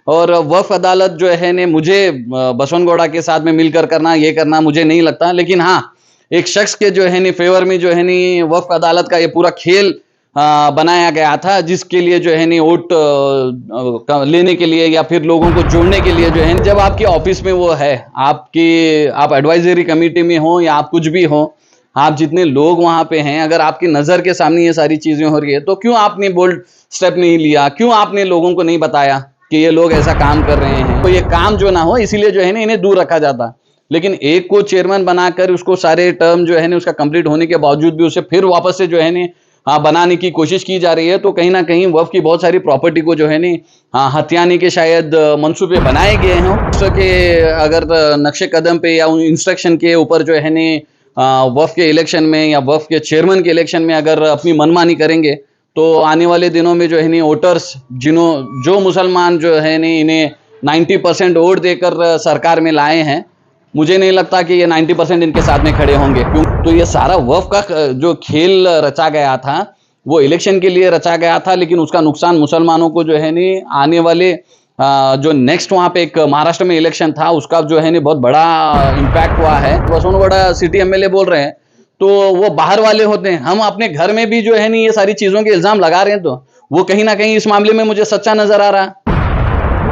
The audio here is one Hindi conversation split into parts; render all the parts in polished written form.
और वक्फ अदालत जो है ने मुझे बसवनगौड़ा के साथ में मिलकर करना, ये करना मुझे नहीं लगता। लेकिन हाँ, एक शख्स के जो है नी फेवर में जो है नी वक्फ अदालत का ये पूरा खेल बनाया गया था, जिसके लिए जो है नी वोट लेने के लिए या फिर लोगों को जोड़ने के लिए जो है, जब आपके ऑफिस में वो है, आप एडवाइजरी कमेटी में हो या आप कुछ भी हो, आप जितने लोग वहां पे हैं, अगर आपकी नजर के सामने ये सारी चीजें हो रही है, तो क्यों आपने बोल्ड स्टेप नहीं लिया? क्यों आपने लोगों को नहीं बताया कि ये लोग ऐसा काम कर रहे हैं? तो ये काम जो ना हो, इसीलिए जो है ना इन्हें दूर रखा जाता। लेकिन एक को चेयरमैन बनाकर उसको सारे टर्म जो है ना उसका कंप्लीट होने के बावजूद भी उसे फिर वापस से जो है ना बनाने की कोशिश की जा रही है। तो कहीं ना कहीं वक्फ की बहुत सारी प्रॉपर्टी को जो है ना हथियाने के शायद मंसूबे बनाए गए हैं। के अगर नक्शे कदम पे या इंस्ट्रक्शन के ऊपर जो है ना वक्फ के इलेक्शन में या वक्फ के चेयरमैन के इलेक्शन में अगर अपनी मनमानी करेंगे, तो आने वाले दिनों में जो है ना वोटर्स जो मुसलमान जो है ना इन्हें 90% वोट देकर सरकार में लाए हैं, मुझे नहीं लगता कि ये 90% इनके साथ में खड़े होंगे। क्यों? तो ये सारा वक्फ का जो खेल रचा गया था वो इलेक्शन के लिए रचा गया था, लेकिन उसका नुकसान मुसलमानों को जो है ना आने वाले जो नेक्स्ट वहां पे एक महाराष्ट्र में इलेक्शन था उसका जो है ना बहुत बड़ा इम्पैक्ट हुआ है। बसवनगौड़ा सिटी एमएलए बोल रहे हैं तो वो बाहर वाले होते हैं, हम अपने घर में भी जो है ना ये सारी चीजों के इल्जाम लगा रहे हैं, तो वो कहीं ना कहीं इस मामले में मुझे सच्चा नजर आ रहा है।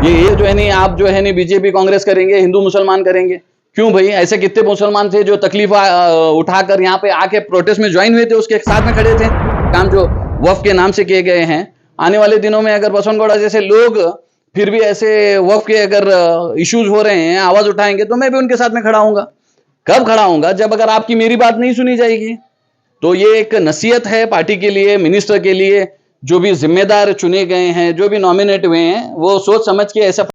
ये जो है ना आप जो है ना बीजेपी कांग्रेस करेंगे, हिंदू मुसलमान करेंगे, क्यों भाई? ऐसे कितने मुसलमान थे जो तकलीफ उठाकर यहाँ पे आके प्रोटेस्ट में ज्वाइन हुए थे, उसके साथ में खड़े थे। काम जो वक्फ के नाम से किए गए हैं, आने वाले दिनों में अगर बसवनगौड़ा जैसे लोग फिर भी ऐसे वक्फ के अगर इश्यूज हो रहे हैं आवाज उठाएंगे, तो मैं भी उनके साथ में खड़ा होऊंगा। कब खड़ा होऊंगा? जब अगर आपकी मेरी बात नहीं सुनी जाएगी। तो ये एक नसीहत है पार्टी के लिए, मिनिस्टर के लिए, जो भी जिम्मेदार चुने गए हैं, जो भी नॉमिनेट हुए हैं, वो सोच समझ के ऐसा।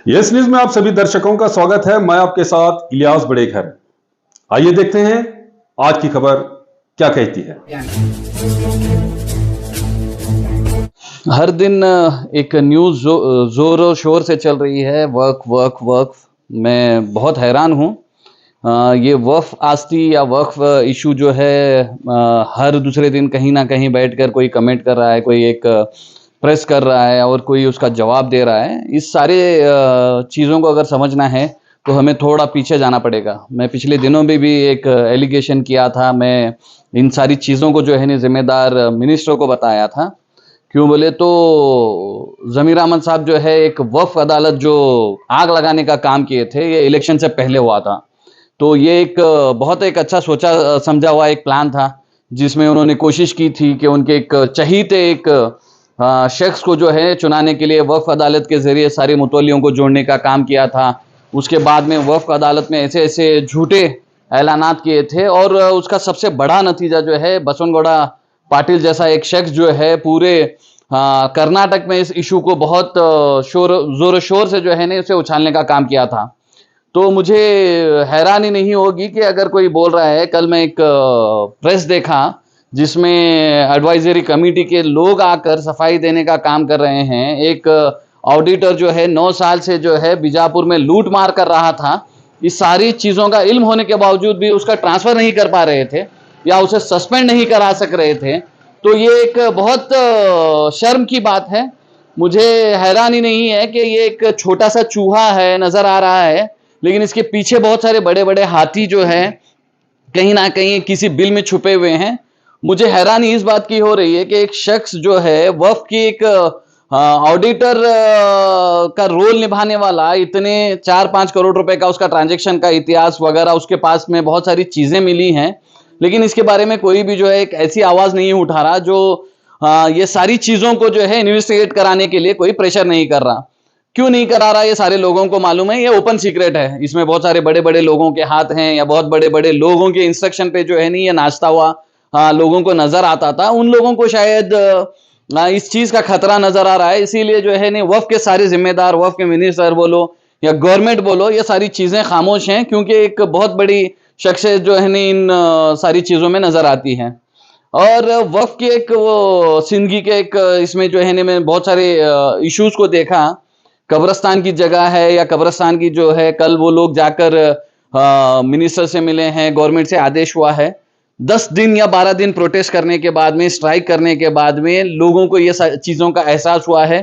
यस न्यूज में आप सभी दर्शकों का स्वागत है। मैं आपके साथ इलियास बड़ेघर। आइए देखते हैं आज की खबर क्या कहती है। हर दिन एक न्यूज जोरों शोर से चल रही है, वक्फ वक्फ वक्फ। मैं बहुत हैरान हूं। ये वक्फ आस्ती या वक्फ इशू जो है हर दूसरे दिन कहीं ना कहीं बैठकर कोई कमेंट कर रहा है, कोई एक प्रेस कर रहा है और कोई उसका जवाब दे रहा है। इस सारे चीज़ों को अगर समझना है तो हमें थोड़ा पीछे जाना पड़ेगा। मैं पिछले दिनों में भी एक एलिगेशन किया था, मैं इन सारी चीज़ों को जो है ना जिम्मेदार मिनिस्टरों को बताया था। क्यों बोले तो ज़मीर अहमद साहब जो है एक वक्फ अदालत जो आग लगाने का काम किए थे, ये इलेक्शन से पहले हुआ था। तो ये एक बहुत एक अच्छा सोचा समझा हुआ एक प्लान था, जिसमें उन्होंने कोशिश की थी कि उनके एक चहीते एक शख्स को जो है चुनाने के लिए वक्फ अदालत के जरिए सारे मुतवल्लियों को जोड़ने का काम किया था। उसके बाद में वक्फ अदालत में ऐसे ऐसे झूठे ऐलानात किए थे और उसका सबसे बड़ा नतीजा जो है बसवनगौड़ा पाटिल जैसा एक शख्स जो है पूरे कर्नाटक में इस इशू को बहुत जोर शोर से जो है ना उसे उछालने का काम किया था। तो मुझे हैरानी नहीं होगी कि अगर कोई बोल रहा है, कल मैं एक प्रेस देखा जिसमें एडवाइजरी कमेटी के लोग आकर सफाई देने का काम कर रहे हैं। एक ऑडिटर जो है 9 साल से जो है बीजापुर में लूट मार कर रहा था। इस सारी चीज़ों का इल्म होने के बावजूद भी उसका ट्रांसफ़र नहीं कर पा रहे थे या उसे सस्पेंड नहीं करा सक रहे थे। तो ये एक बहुत शर्म की बात है। मुझे हैरानी नहीं है कि ये एक छोटा सा चूहा है, नज़र आ रहा है, लेकिन इसके पीछे बहुत सारे बड़े बड़े हाथी जो है कहीं ना कहीं किसी बिल में छुपे हुए हैं। मुझे हैरानी इस बात की हो रही है कि एक शख्स जो है वक्फ की एक ऑडिटर का रोल निभाने वाला, इतने 4-5 करोड़ रुपए का उसका ट्रांजैक्शन का इतिहास वगैरह उसके पास में बहुत सारी चीजें मिली हैं, लेकिन इसके बारे में कोई भी जो है एक ऐसी आवाज नहीं उठा रहा जो ये सारी चीजों को जो है इन्वेस्टिगेट कराने के लिए कोई प्रेशर नहीं कर रहा। क्यों नहीं करा रहा? ये सारे लोगों को मालूम है, ये ओपन सीक्रेट है। इसमें बहुत सारे बड़े बड़े लोगों के हाथ हैं या बहुत बड़े बड़े लोगों के इंस्ट्रक्शन पे जो है नहीं ये नाचता हुआ लोगों को नजर आता था। उन लोगों को शायद इस चीज का खतरा नजर आ रहा है, इसीलिए जो है नहीं वक्फ के सारे जिम्मेदार, वक्फ के मिनिस्टर बोलो या गवर्नमेंट बोलो, ये सारी चीजें खामोश हैं, क्योंकि एक बहुत बड़ी शख्सियत जो है नहीं इन सारी चीजों में नजर आती है। और वक्फ के एक वो जिंदगी के एक इसमें जो है ना मैंने बहुत सारे इश्यूज को देखा। कब्रिस्तान की जगह है या कब्रिस्तान की जो है, कल वो लोग जाकर मिनिस्टर से मिले हैं, गवर्नमेंट से आदेश हुआ है 10 दिन या 12 दिन प्रोटेस्ट करने के बाद में, स्ट्राइक करने के बाद में लोगों को ये चीजों का एहसास हुआ है।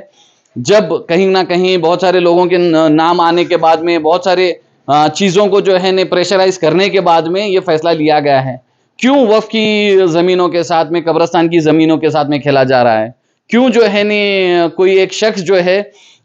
जब कहीं ना कहीं बहुत सारे लोगों के नाम आने के बाद में, बहुत सारे चीजों को जो है ने प्रेशराइज करने के बाद में ये फैसला लिया गया है। क्यों वक्फ की जमीनों के साथ में, कब्रिस्तान की जमीनों के साथ में खेला जा रहा है? क्यों जो है ने कोई एक शख्स जो है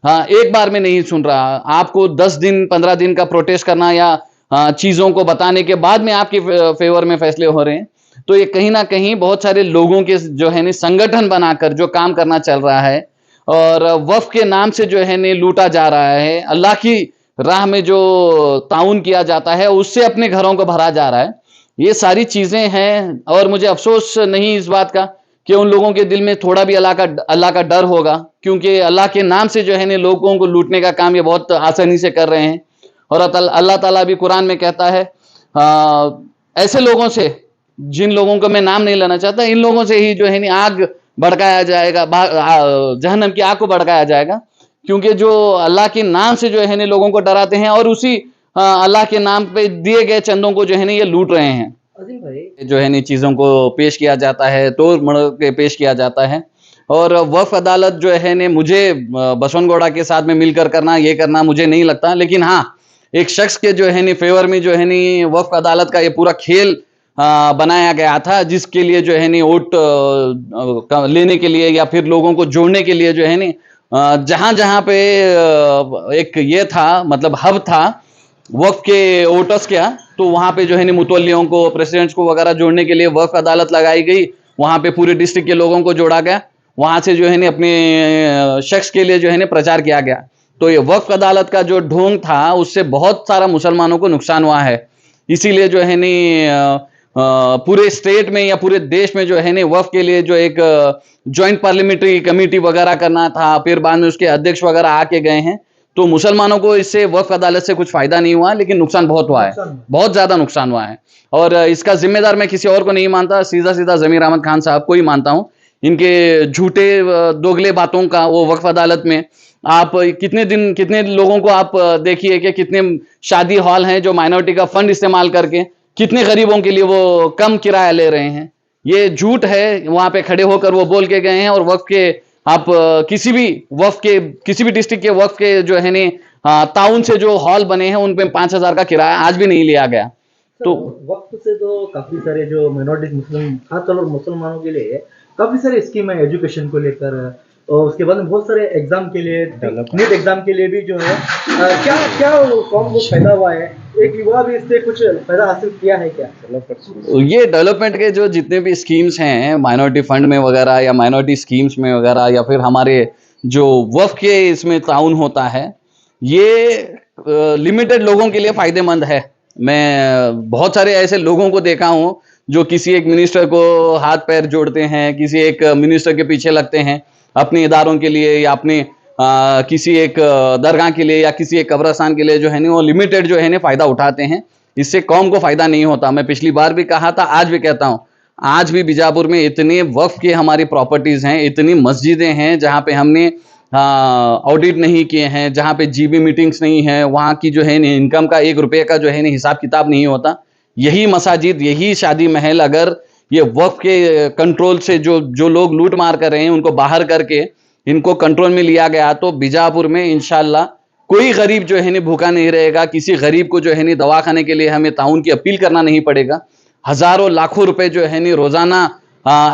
एक बार में नहीं सुन रहा? आपको 10 दिन 15 दिन का प्रोटेस्ट करना या चीजों को बताने के बाद में आपके फेवर में फैसले हो रहे हैं, तो ये कहीं ना कहीं बहुत सारे लोगों के जो है ने संगठन बनाकर जो काम करना चल रहा है और वक्फ के नाम से जो है ने लूटा जा रहा है। अल्लाह की राह में जो ताउन किया जाता है उससे अपने घरों को भरा जा रहा है। ये सारी चीजें हैं और मुझे अफसोस नहीं इस बात का कि उन लोगों के दिल में थोड़ा भी अल्लाह का डर होगा, क्योंकि अल्लाह के नाम से जो है ने लोगों को लूटने का काम ये बहुत आसानी से कर रहे हैं। और अल्लाह ताला भी कुरान में कहता है ऐसे लोगों से, जिन लोगों को मैं नाम नहीं लेना चाहता, इन लोगों से ही जो है ना आग भड़काया जाएगा, जहन्नम की आग को भड़काया जाएगा, क्योंकि जो अल्लाह के नाम से जो है ना लोगों को डराते हैं और उसी अल्लाह के नाम पे दिए गए चंदों को जो है ना ये लूट रहे हैं। अजीम भाई, जो है ना चीजों को पेश किया जाता है, तोड़ मरोड़ के पेश किया जाता है। और वक्फ अदालत जो है ने मुझे बसवनगौड़ा के साथ में मिलकर करना, ये करना मुझे नहीं लगता, लेकिन हाँ एक शख्स के जो है नी फेवर में जो है नी वक्फ अदालत का ये पूरा खेल बनाया गया था, जिसके लिए जो है नी वोट लेने के लिए या फिर लोगों को जोड़ने के लिए जो है नी जहां जहां पे एक ये था, मतलब हब था वक्फ के वोटर्स क्या, तो वहां पे जो है नी मुतवल्लियों को, प्रेसिडेंट्स को वगैरह जोड़ने के लिए वक्फ अदालत लगाई गई। वहां पे पूरे डिस्ट्रिक्ट के लोगों को जोड़ा गया, वहां से जो है नी अपने शख्स के लिए जो है नी प्रचार किया गया। तो ये वक्फ अदालत का जो ढोंग था उससे बहुत सारा मुसलमानों को नुकसान हुआ है। इसीलिए जो है नी पूरे स्टेट में या पूरे देश में जो है नी वक्फ के लिए जो एक ज्वाइंट पार्लियामेंट्री कमेटी वगैरह करना था, फिर बाद में उसके अध्यक्ष वगैरह आके गए हैं। तो मुसलमानों को इससे वक्फ अदालत से कुछ फायदा नहीं हुआ, लेकिन नुकसान बहुत हुआ है, बहुत ज्यादा नुकसान हुआ है। और इसका जिम्मेदार मैं किसी और को नहीं मानता, सीधा सीधा जमीर अहमद खान साहब को ही मानता हूं। इनके झूठे दोगले बातों का वो वक्फ अदालत में आप कितने लोगों को आप देखिए कि कितने शादी हॉल हैं जो माइनॉरिटी का फंड इस्तेमाल करके कितने गरीबों के लिए वो कम किराया ले रहे हैं। ये झूठ है, वहां पे खड़े होकर वो बोल के गए हैं। और वक्फ के आप किसी भी डिस्ट्रिक्ट के वक्फ के जो है ने ताउन से जो हॉल बने हैं उन पे 5,000 का किराया आज भी नहीं लिया गया। तो वक्त से तो काफी सारे जो माइनॉरिटी मुस्लिम, खासतौर पर मुसलमानों के लिए काफी सारे स्कीम है एजुकेशन को लेकर, और उसके बाद में बहुत सारे एग्जाम के लिए, नीट एग्जाम के लिए भी जो है क्या क्या कौन को फायदा हुआ है? एक युवा भी इससे कुछ फायदा हासिल किया है क्या? ये डेवलपमेंट के जो जितने भी स्कीम्स हैं माइनॉरिटी फंड में वगैरह या माइनॉरिटी स्कीम्स में वगैरह, या फिर हमारे जो वक्फ के इसमें ताउन होता है, ये लिमिटेड लोगों के लिए फायदेमंद है। मैं बहुत सारे ऐसे लोगों को देखा हूं जो किसी एक मिनिस्टर को हाथ पैर जोड़ते हैं, किसी एक मिनिस्टर के पीछे लगते हैं अपने इदारों के लिए, या अपने किसी एक दरगाह के लिए या किसी एक कब्रिस्तान के लिए जो है ना वो लिमिटेड जो है ना फायदा उठाते हैं। इससे कौम को फायदा नहीं होता। मैं पिछली बार भी कहा था, आज भी कहता हूं, आज भी बीजापुर में इतने वक्फ की हमारी प्रॉपर्टीज हैं, इतनी मस्जिदें हैं जहां पे हमने ऑडिट नहीं किए हैं, जहां पे जीबी मीटिंग्स नहीं है, वहां की जो है इनकम का 1 रुपये का जो है हिसाब किताब नहीं होता। यही मसाजिद, यही शादी महल अगर ये वक्फ के कंट्रोल से जो लोग लूट मार कर रहे हैं उनको बाहर करके इनको कंट्रोल में लिया गया, तो बीजापुर में इंशाल्लाह कोई गरीब जो है भूखा नहीं रहेगा। किसी गरीब को जो है दवाखाने के लिए हमें ताउन की अपील करना नहीं पड़ेगा। हजारों लाखों रुपए जो है रोजाना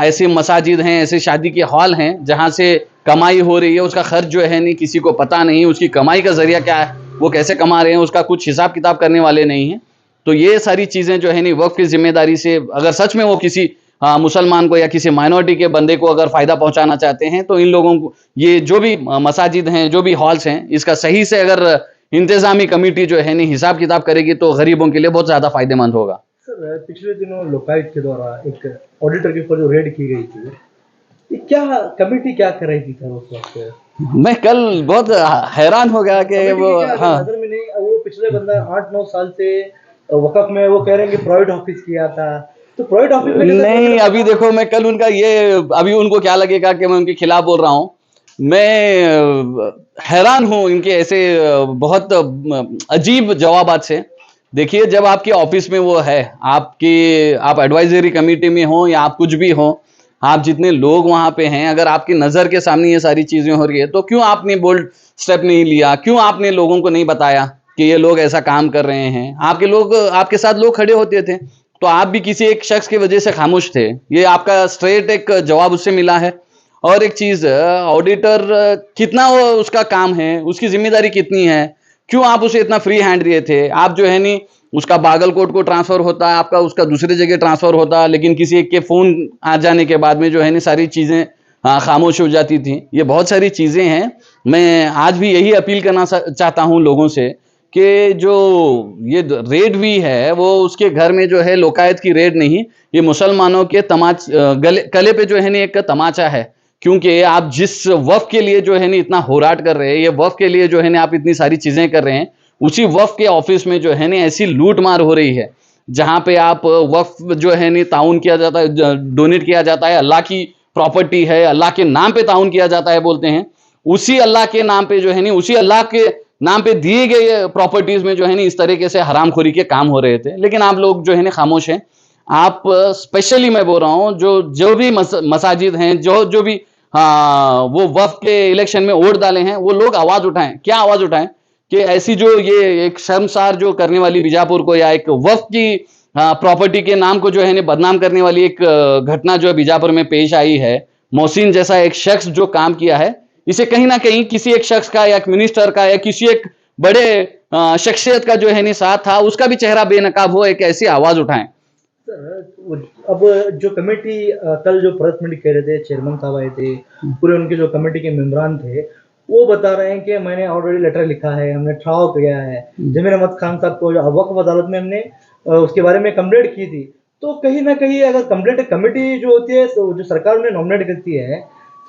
ऐसे मसाजिद हैं, ऐसे शादी के हॉल हैं जहां से कमाई हो रही है, उसका खर्च जो है किसी को पता नहीं, उसकी कमाई का जरिया क्या है, वो कैसे कमा रहे हैं, उसका कुछ हिसाब किताब करने वाले नहीं है। तो ये सारी चीजें जो है वक्फ की जिम्मेदारी से, अगर सच में वो किसी मुसलमान को या किसी माइनॉरिटी के बंदे को अगर फायदा पहुंचाना चाहते हैं, तो इन लोगों को ये जो भी मसाजिद हैं, जो भी हॉल्स हैं, इसका सही से अगर इंतजामी कमेटी जो है हिसाब किताब करेगी तो गरीबों के लिए बहुत ज्यादा फायदेमंद होगा। सर, पिछले दिनों लोकायुक्त के द्वारा एक ऑडिटर के ऊपर जो रेड की गई थी, ये क्या कमेटी क्या कर रही थी सर उस वक्त? मैं कल बहुत हैरान हो गया कि वो नजर में नहीं, वो पिछले बंदा 8-9 साल से वक़्फ़ में वो कह रहे हैं कि प्राइवेट ऑफिस किया था, तो प्राइवेट ऑफिस में कैसे नहीं, अभी देखो मैं कल उनका ये, अभी उनको क्या लगेगा कि मैं उनके खिलाफ बोल रहा हूं। मैं हैरान हूं इनके ऐसे बहुत अजीब जवाबात से। देखिए, जब आपके ऑफिस में वो है, आप एडवाइजरी कमेटी में हो या आप कुछ भी हो, आप जितने लोग वहां पे हैं, अगर आपकी नजर के सामने ये सारी चीजें हो रही है, तो क्यों आपने बोल्ड स्टेप नहीं लिया? क्यों आपने लोगों को नहीं बताया कि ये लोग ऐसा काम कर रहे हैं? आपके साथ लोग खड़े होते थे, तो आप भी किसी एक शख्स की वजह से खामोश थे। ये आपका स्ट्रेट एक जवाब उससे मिला है। और एक चीज, ऑडिटर कितना वो उसका काम है, उसकी जिम्मेदारी कितनी है, क्यों आप उसे इतना फ्री हैंड दिए थे? आप जो है नहीं, उसका बागलकोट को ट्रांसफर होता, आपका उसका दूसरे जगह ट्रांसफर होता, लेकिन किसी एक के फोन आ जाने के बाद में जो है नहीं सारी चीजें खामोश हो जाती थी। ये बहुत सारी चीजें हैं। मैं आज भी यही अपील करना चाहता हूं लोगों से कि जो ये रेड भी है, वो उसके घर में जो है लोकायत की रेड नहीं, ये मुसलमानों के गले पे जो है नहीं एक तमाचा है। क्योंकि आप जिस वक्फ के लिए जो है ना इतना होराट कर रहे हैं, ये वक्फ के लिए जो है ना आप इतनी सारी चीजें कर रहे हैं, उसी वक्फ के ऑफिस में जो है ना ऐसी लूट मार हो रही है, जहां पे आप वक्फ जो है ना ताउन किया जाता है, डोनेट किया जाता है, अल्लाह की प्रॉपर्टी है, अल्लाह के नाम पे ताउन किया जाता है बोलते हैं। उसी अल्लाह के नाम पे जो है ना, उसी अल्लाह के नाम पे दिए गए प्रॉपर्टीज में जो है ना इस तरीके से हरामखोरी के काम हो रहे थे, लेकिन आप लोग जो है ना खामोश हैं। आप स्पेशली मैं बोल रहा हूं, जो भी मसाजिद हैं, जो भी वो वक्फ के इलेक्शन में वोट डाले हैं, वो लोग आवाज उठाएं। क्या आवाज उठाएं कि ऐसी जो ये एक शर्मसार जो करने वाली बीजापुर को, या एक वक्फ की प्रॉपर्टी के नाम को जो है बदनाम करने वाली एक घटना जो बीजापुर में पेश आई है, मोहसिन जैसा एक शख्स जो काम किया है, इसे कहीं ना कहीं किसी एक शख्स का या एक मिनिस्टर का या किसी एक बड़े शख्सियत का जो है साथ था, उसका भी चेहरा बेनकाब हो, एक ऐसी आवाज उठाएं। अब जो कमेटी कल जो प्रेस मीट कह रहे थे, चेयरमैन साहब आए थे, पूरे उनके जो कमेटी के मेंबरान थे, वो बता रहे हैं कि मैंने ऑलरेडी लेटर लिखा है, हमने ठहराव किया है, जमीर अहमद खान साहब को वक्फ अदालत में हमने उसके बारे में कंप्लेंट की थी। तो कहीं ना कहीं अगर कंप्लेंट कमेटी जो होती है, तो जो सरकार उन्हें नॉमिनेट करती है,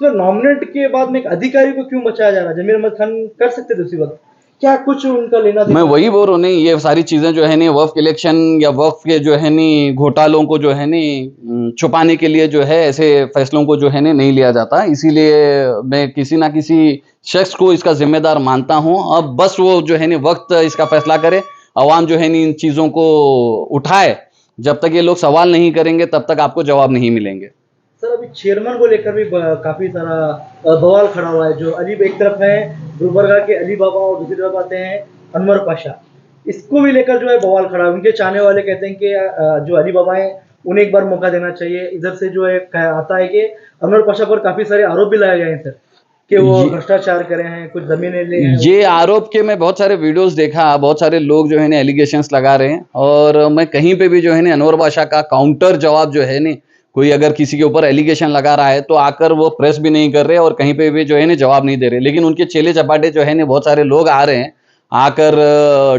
तो नॉमिनेट के बाद में एक अधिकारी को क्यों बचाया जा रहा है? जमीर अहमद खान कर सकते थे उसी वक्त, क्या कुछ उनका लेना देना? मैं वही बोल रहा हूँ, नहीं ये सारी चीजें जो है नहीं वक्फ इलेक्शन या वक्फ के जो है नहीं घोटालों को जो है नहीं छुपाने के लिए जो है ऐसे फैसलों को जो है नहीं लिया जाता। इसीलिए मैं किसी ना किसी शख्स को इसका जिम्मेदार मानता हूं। अब बस वो जो है नहीं वक्त इसका फैसला करे, अवाम जो है नहीं इन चीजों को उठाए। जब तक ये लोग सवाल नहीं करेंगे, तब तक आपको जवाब नहीं मिलेंगे। सर, अभी चेयरमैन को लेकर भी काफी सारा बवाल खड़ा हुआ है। जो अली एक तरफ है गुलबर्गा के अली बाबा, और दूसरी तरफ आते हैं अनवर पाशा। इसको भी लेकर जो है बवाल खड़ा है। उनके चाहने वाले कहते हैं कि जो अली बाबा हैं उन्हें एक बार मौका देना चाहिए। इधर से जो है आता है कि अनवर पाशा पर काफी सारे आरोप भी लगाए गए हैं सर, कि वो भ्रष्टाचार करे हैं, कुछ जमीनें ले हैं। ये आरोप के मैं बहुत सारे वीडियोस देखा, बहुत सारे लोग जो है ना एलिगेशंस लगा रहे हैं, और मैं कहीं पे भी जो है ना अनवर पाशा का काउंटर जवाब जो है ना, कोई अगर किसी के ऊपर एलिगेशन लगा रहा है तो आकर वो प्रेस भी नहीं कर रहे और कहीं पे भी जो है ना जवाब नहीं दे रहे, लेकिन उनके चेले चपाटे जो है ना बहुत सारे लोग आ रहे हैं, आकर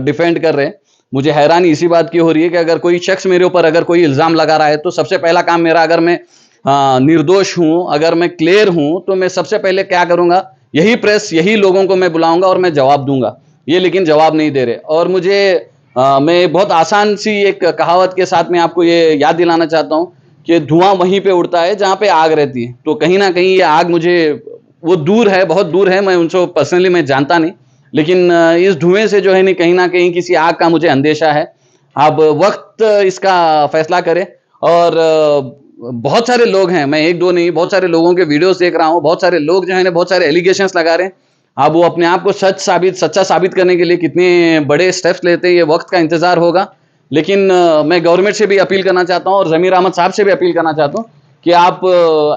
डिफेंड कर रहे हैं। मुझे हैरानी इसी बात की हो रही है कि अगर कोई शख्स मेरे ऊपर अगर कोई इल्जाम लगा रहा है, तो सबसे पहला काम मेरा, अगर मैं निर्दोष हूं, अगर मैं क्लियर हूं, तो मैं सबसे पहले क्या करूंगा, यही प्रेस, यही लोगों को मैं बुलाऊंगा और मैं जवाब दूंगा। ये लेकिन जवाब नहीं दे रहे। और मुझे मैं बहुत आसान सी एक कहावत के साथ में आपको ये याद दिलाना चाहता हूं कि धुआं वहीं पे उड़ता है जहां पे आग रहती है। तो कहीं ना कहीं ये आग मुझे, वो दूर है, बहुत दूर है, मैं उनको पर्सनली मैं जानता नहीं, लेकिन इस धुएं से जो है नहीं कहीं ना कहीं किसी आग का मुझे अंदेशा है। अब वक्त इसका फैसला करे। और बहुत सारे लोग हैं, मैं एक दो नहीं, बहुत सारे लोगों के वीडियोस देख रहा हूं, बहुत सारे लोग जो है ना बहुत सारे एलिगेशंस लगा रहे हैं। अब वो अपने आप को सच्चा साबित करने के लिए कितने बड़े स्टेप्स लेते हैं, ये वक्त का इंतजार होगा। लेकिन मैं गवर्नमेंट से भी अपील करना चाहता हूं और जमीर अहमद साहब से भी अपील करना चाहता हूं कि आप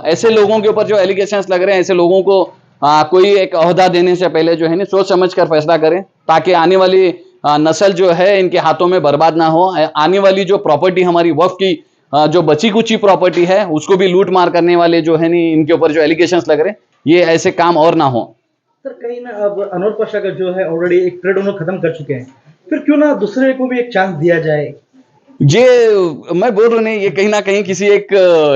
ऐसे लोगों के ऊपर जो एलिगेशंस लग रहे हैं, ऐसे लोगों को कोई एक ओहदा देने से पहले जो है ना सोच समझ कर फैसला करें, ताकि आने वाली नस्ल जो है इनके हाथों में बर्बाद ना हो। आने वाली जो प्रॉपर्टी हमारी वक्फ की जो बची कुची प्रॉपर्टी है, उसको भी लूट मार करने वाले जो है नी इनके ऊपर जो एलिगेशंस लग रहे हैं, ये ऐसे काम और ना हो। सर, कहीं ना अब अनवर पाशा का जो है ऑलरेडी एक पीरियड उन्होंने खत्म कर चुके हैं, फिर क्यों ना दूसरे को भी एक चांस दिया जाए? ये मैं बोल रहा नहीं, ये कहीं ना कहीं किसी एक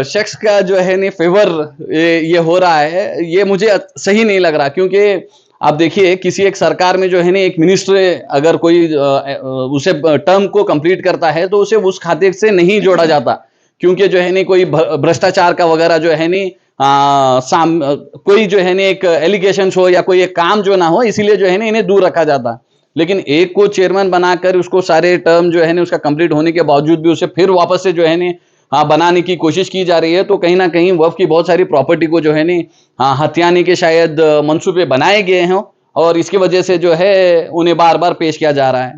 शख्स का जो है नहीं फेवर ये हो रहा है, ये मुझे सही नहीं लग रहा। क्योंकि आप देखिए, किसी एक सरकार में जो है ना एक मिनिस्टर अगर कोई उसे टर्म को कंप्लीट करता है, तो उसे उस खाते से नहीं जोड़ा जाता। क्योंकि जो है नहीं कोई भ्रष्टाचार का वगैरह जो है नहीं कोई जो है नहीं एक एलिगेशन हो या कोई एक काम जो ना हो, इसीलिए जो है ना इन्हें दूर रखा जाता। लेकिन एक को चेयरमैन बनाकर उसको सारे टर्म जो है ना उसका कंप्लीट होने के बावजूद भी उसे फिर वापस से जो है ना बनाने की कोशिश की जा रही है, तो कहीं ना कहीं वक्फ की बहुत सारी प्रॉपर्टी को जो है ना हथियाने के शायद मंसूबे बनाए गए हैं और इसकी वजह से जो है उन्हें बार बार पेश किया जा रहा है।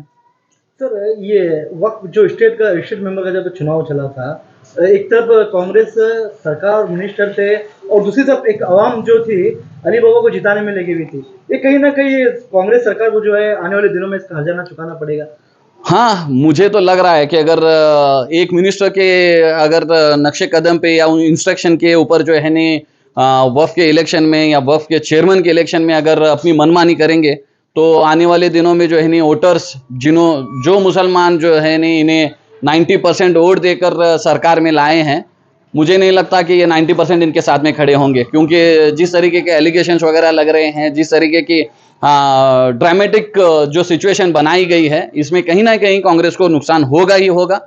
सर, ये वक्त जो स्टेट मेंबर का जब चुनाव चला था, एक तरफ कांग्रेस सरकार और मिनिस्टर थे और दूसरी तरफ एक आवाम जो थी अली बाबा को जिताने में लगी हुई थी। ये कहीं ना कहीं कांग्रेस सरकार को जो है आने वाले दिनों में इसका हर्जाना चुकाना पड़ेगा। हाँ, मुझे तो लग रहा है कि अगर एक मिनिस्टर के अगर नक्शे कदम पे या इंस्ट्रक्शन के ऊपर जो है ना वक्फ के इलेक्शन में या वक्फ के चेयरमैन के इलेक्शन में अगर अपनी मनमानी करेंगे तो आने वाले दिनों में जो है ना वोटर्स जो मुसलमान जो है ना इन्हें 90% वोट देकर सरकार में लाए हैं, मुझे नहीं लगता कि ये 90% इनके साथ में खड़े होंगे, क्योंकि जिस तरीके के एलिगेशंस वगैरह लग रहे हैं, जिस तरीके की ड्रामेटिक जो सिचुएशन बनाई गई है, इसमें कहीं ना कहीं कांग्रेस को नुकसान होगा ही होगा।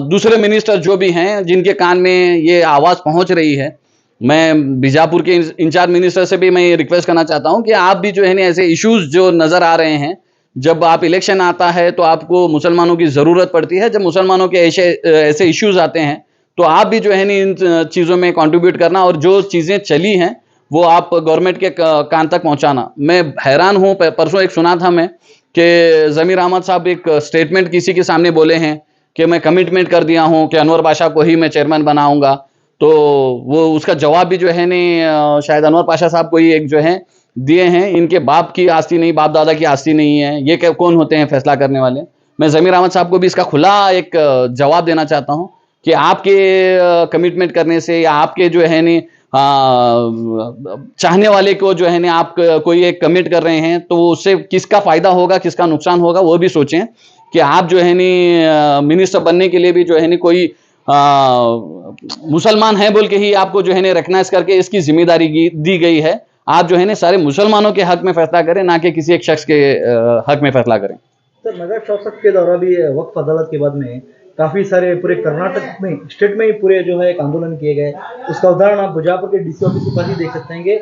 दूसरे मिनिस्टर जो भी हैं जिनके कान में ये आवाज़ पहुंच रही है, मैं बीजापुर के इंचार्ज मिनिस्टर से भी मैं ये रिक्वेस्ट करना चाहता हूं कि आप भी जो है ना ऐसे इश्यूज जो नज़र आ रहे हैं, जब आप इलेक्शन आता है तो आपको मुसलमानों की ज़रूरत पड़ती है, जब मुसलमानों के ऐसे इश्यूज आते हैं तो आप भी जो है ना इन चीज़ों में कंट्रीब्यूट करना और जो चीज़ें चली हैं वो आप गवर्नमेंट के कान तक पहुंचाना। मैं हैरान हूं, परसों एक सुना था मैं कि ज़मीर अहमद साहब एक स्टेटमेंट किसी के सामने बोले हैं कि मैं कमिटमेंट कर दिया हूं कि अनवर पाशा को ही मैं चेयरमैन बनाऊंगा, तो वो उसका जवाब भी जो है ना शायद अनवर पाशा साहब को ही एक जो है दिए हैं, इनके बाप की आस्ती नहीं, बाप दादा की आस्ती नहीं है, ये कौन होते हैं फैसला करने वाले। मैं ज़मीर अहमद साहब को भी इसका खुला एक जवाब देना चाहता हूं कि आपके कमिटमेंट करने से या आपके जो है ना चाहने वाले को जो है ना आप कोई एक कमिट कर रहे हैं तो उससे किसका फायदा होगा, किसका नुकसान होगा, वो भी सोचें कि आप जो है ना मिनिस्टर बनने के लिए भी जो है ना कोई मुसलमान है बोल के ही आपको जो है ना रिकग्नाइज करके इसकी जिम्मेदारी दी गई है। आप जो है ना सारे मुसलमानों के हक में फैसला करें, ना कि किसी एक शख्स के हक में फैसला करें। सर, नगर शासक के दौरान भी वक्फ अदालत के बाद में काफी सारे पूरे कर्नाटक में स्टेट में ही पूरे जो है एक आंदोलन किए गए। उसका उदाहरण आप बीजापुर के डीसी ऑफिस के पास ही देख सकते हैं कि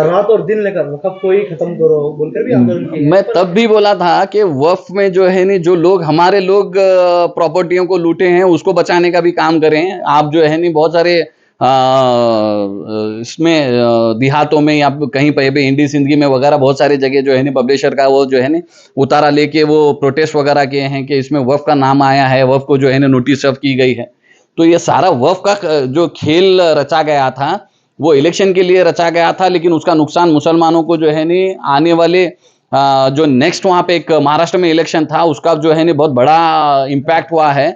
रात और दिन लेकर वक्फ को ही खत्म करो बोलकर भी आंदोलन किए। मैं तब भी बोला था कि वक्फ में जो है ना जो लोग हमारे लोग प्रॉपर्टियों को लूटे हैं उसको बचाने का भी काम करें। आप जो है ना बहुत सारे इसमें देहातों में या कहीं पे भी इंडी सिंदगी में वगैरह बहुत सारी जगह जो है ना पब्लिशर का वो जो है ना उतारा लेके वो प्रोटेस्ट वगैरह किए हैं कि इसमें वक्फ का नाम आया है, वक्फ को जो है ना नोटिस सर्व की गई है। तो ये सारा वक्फ का जो खेल रचा गया था वो इलेक्शन के लिए रचा गया था, लेकिन उसका नुकसान मुसलमानों को जो है ना आने वाले जो नेक्स्ट वहाँ पे एक महाराष्ट्र में इलेक्शन था उसका जो है ना बहुत बड़ा इम्पैक्ट हुआ है।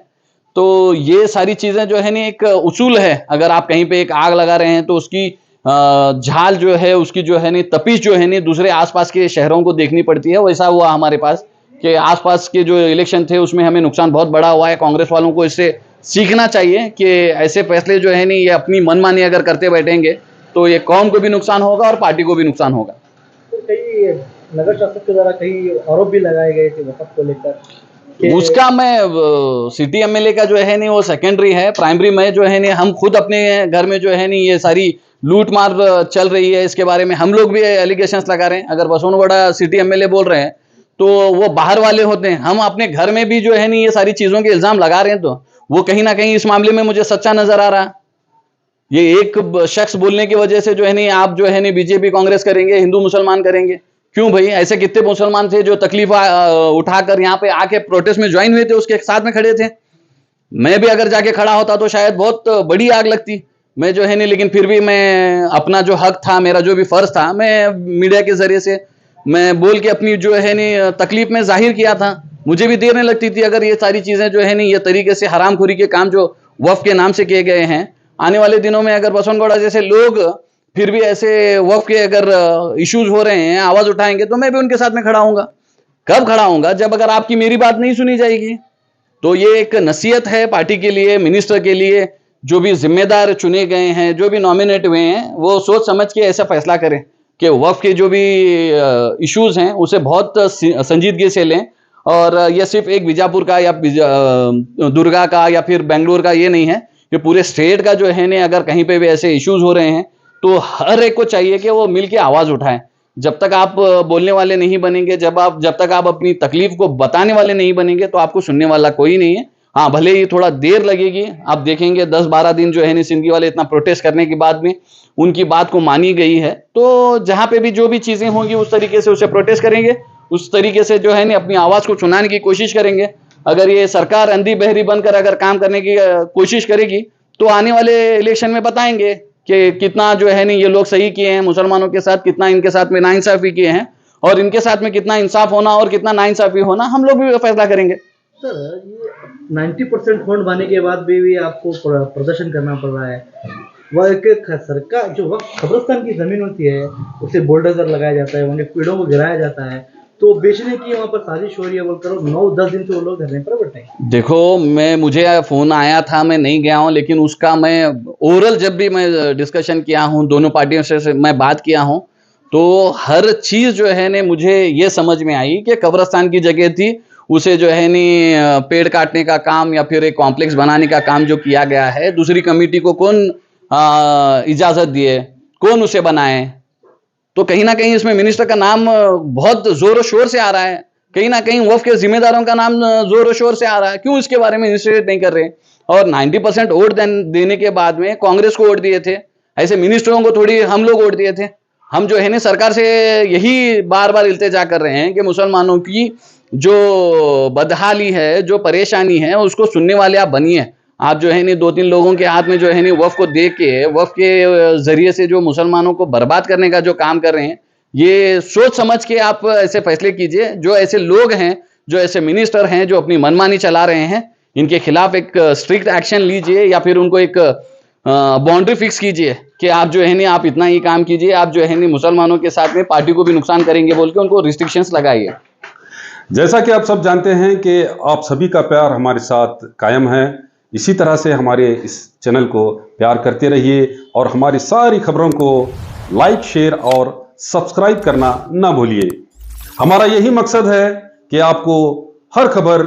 तो ये सारी चीज़ें जो है ना एक उसूल है, अगर आप कहीं पे एक आग लगा रहे हैं तो उसकी झाल जो है उसकी जो है ना तपिश जो है ना दूसरे आसपास के शहरों को देखनी पड़ती है। वैसा हुआ हमारे पास कि आसपास के जो इलेक्शन थे उसमें हमें नुकसान बहुत बड़ा हुआ है। कांग्रेस वालों को इससे सीखना चाहिए कि ऐसे फैसले जो है ना ये अपनी मनमानी अगर करते बैठेंगे तो ये कौम को भी नुकसान होगा और पार्टी को भी नुकसान होगा। तो कई नगर शासक के द्वारा कई आरोप भी लगाए गए थे वक्फ को लेकर। उसका मैं सिटी एमएलए का जो है नहीं वो सेकेंडरी है, प्राइमरी में जो है नहीं हम खुद अपने घर में जो है नहीं ये सारी लूट मार चल रही है, इसके बारे में हम लोग भी एलिगेशंस लगा रहे हैं। अगर बसवनगुड़ा सिटी एमएलए बोल रहे हैं तो वो बाहर वाले होते हैं, हम अपने घर में भी जो है नहीं ये सारी चीज़ों के इल्ज़ाम लगा रहे हैं, तो वो कहीं ना कहीं इस मामले में मुझे सच्चा नजर आ रहा है। ये एक शख्स बोलने की वजह से जो है नहीं आप जो है नहीं बीजेपी कांग्रेस करेंगे, हिंदू मुसलमान करेंगे, क्यों भाई? ऐसे कितने मुसलमान थे जो तकलीफ उठाकर यहाँ पे आके प्रोटेस्ट में ज्वाइन हुए थे, उसके साथ में खड़े थे। मैं भी अगर जाके खड़ा होता तो शायद बहुत बड़ी आग लगती। मैं जो है नहीं, लेकिन फिर भी मैं अपना जो हक था, मेरा जो भी फर्ज था, मैं मीडिया के जरिए से मैं बोल के अपनी जो है नहीं तकलीफ में जाहिर किया था। मुझे भी देर नहीं लगती थी अगर ये सारी चीज़ें जो है नहीं ये तरीके से हरामखोरी के काम जो वक्फ के नाम से किए गए हैं, आने वाले दिनों में अगर बसवनगुड़ा जैसे लोग फिर भी ऐसे वक्फ के अगर इश्यूज हो रहे हैं आवाज उठाएंगे तो मैं भी उनके साथ में खड़ा हूंगा। कब खड़ा हूंगा? जब अगर आपकी मेरी बात नहीं सुनी जाएगी। तो ये एक नसीहत है पार्टी के लिए, मिनिस्टर के लिए, जो भी जिम्मेदार चुने गए हैं, जो भी नॉमिनेट हुए हैं, वो सोच समझ के ऐसा फैसला करें कि वक्फ के जो भी इश्यूज हैं उसे बहुत संजीदगी से लें। और यह सिर्फ एक बीजापुर का या दुर्गा का या फिर बेंगलुरु का ये नहीं है, कि पूरे स्टेट का जो है ना अगर कहीं पे भी ऐसे इश्यूज हो रहे हैं तो हर एक को चाहिए कि वो मिल के आवाज उठाएं। जब तक आप बोलने वाले नहीं बनेंगे, जब तक आप अपनी तकलीफ को बताने वाले नहीं बनेंगे तो आपको सुनने वाला कोई नहीं है। हाँ, भले ही थोड़ा देर लगेगी, आप देखेंगे 10-12 दिन जो है ना सिंधी वाले इतना प्रोटेस्ट करने के बाद में उनकी बात को मानी गई है। तो जहां पे भी जो भी चीजें होंगी उस तरीके से उसे प्रोटेस्ट करेंगे, उस तरीके से जो है ना अपनी आवाज को सुनाने की कोशिश करेंगे। अगर ये सरकार अंधी बहरी बनकर अगर काम करने की कोशिश करेगी तो आने वाले इलेक्शन में बताएंगे कि कितना जो है ना ये लोग सही किए हैं मुसलमानों के साथ, कितना इनके साथ में नाइंसाफी किए हैं, और इनके साथ में कितना इंसाफ होना और कितना नाइंसाफी होना हम लोग भी फैसला करेंगे। सर, ये 90% फंड पाने के बाद भी आपको प्रदर्शन करना पड़ रहा है। वह एक सरकार जो वक्त कब्रिस्तान की जमीन होती है उसे बुलडोजर लगाया जाता है, वहाँ पेड़ों को गिराया जाता है, तो बेचने की वहाँ पर साजिश हो रही है बोलकर 9-10 दिन से वो लोग धरने पर बैठे हैं। देखो, मुझे फोन आया था, मैं नहीं गया हूं, लेकिन उसका मैं ओरल जब भी मैं डिस्कशन किया हूं, दोनों पार्टियों से मैं बात किया हूं, तो हर चीज जो है ने मुझे ये समझ में आई कि कब्रिस्तान की जगह थी, उसे जो है नी पेड़ काटने का काम या फिर एक कॉम्प्लेक्स बनाने का काम जो किया गया है, दूसरी कमेटी को कौन इजाजत दिए, कौन उसे बनाए? तो कहीं ना कहीं इसमें मिनिस्टर का नाम बहुत जोरों शोर से आ रहा है, कहीं ना कहीं वक्फ के जिम्मेदारों का नाम जोरों शोर से आ रहा है। क्यों इसके बारे में इनिशिएट नहीं कर रहे? और 90% वोट देने के बाद में कांग्रेस को वोट दिए थे, ऐसे मिनिस्टरों को थोड़ी हम लोग वोट दिए थे। हम जो है ना सरकार से यही बार बार इल्तिजा कर रहे हैं कि मुसलमानों की जो बदहाली है, जो परेशानी है, उसको सुनने वाले आप बनिए। आप जो है नहीं 2-3 लोगों के हाथ में जो है नहीं वक्फ को दे के, वक्फ के जरिए से जो मुसलमानों को बर्बाद करने का जो काम कर रहे हैं, ये सोच समझ के आप ऐसे फैसले कीजिए। जो ऐसे लोग हैं, जो ऐसे मिनिस्टर हैं जो अपनी मनमानी चला रहे हैं, इनके खिलाफ एक स्ट्रिक्ट एक्शन लीजिए या फिर उनको एक बाउंड्री फिक्स कीजिए कि आप जो है नहीं आप इतना ही काम कीजिए, आप जो है नहीं मुसलमानों के साथ में पार्टी को भी नुकसान करेंगे बोल के उनको रिस्ट्रिक्शंस लगाइए। जैसा कि आप सब जानते हैं कि आप सभी का प्यार हमारे साथ कायम है, इसी तरह से हमारे इस चैनल को प्यार करते रहिए और हमारी सारी खबरों को लाइक, शेयर और सब्सक्राइब करना ना भूलिए। हमारा यही मकसद है कि आपको हर खबर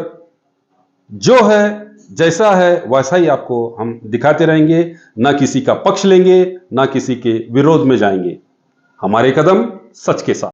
जो है, जैसा है वैसा ही आपको हम दिखाते रहेंगे, ना किसी का पक्ष लेंगे, ना किसी के विरोध में जाएंगे। हमारे कदम सच के साथ।